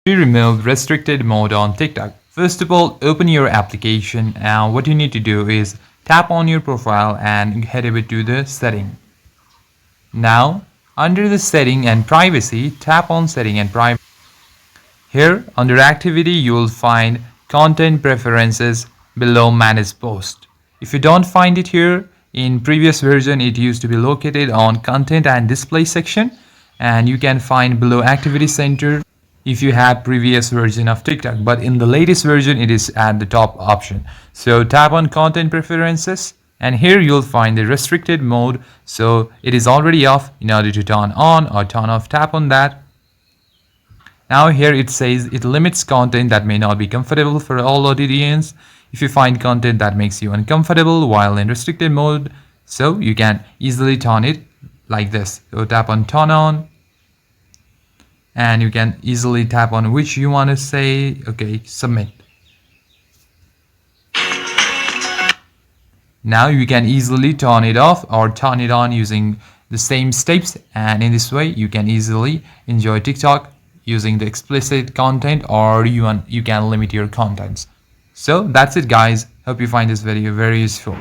To remove restricted mode on TikTok, first of all, open your application, and what you need to do is tap on your profile and head over to the setting. Now, under the setting and privacy, tap on setting and privacy. Here, under activity, you will find content preferences below manage post. If you don't find it here, in previous version it used to be located on content and display section, and you can find below activity center if you have previous version of TikTok, but in the latest version it is at the top option. So tap on content preferences, and here you'll find the restricted mode. So it is already off. In order to turn on or turn off, tap on that. Now here it says it limits content that may not be comfortable for all audience. If you find content that makes you uncomfortable while in restricted mode, so you can easily turn it like this. So tap on turn on, and you can easily tap on which you want to say. Okay, submit. Now you can easily turn it off or turn it on using the same steps, and in this way you can easily enjoy TikTok using the explicit content, or you can limit your contents. So that's it guys. Hope you find this video very useful.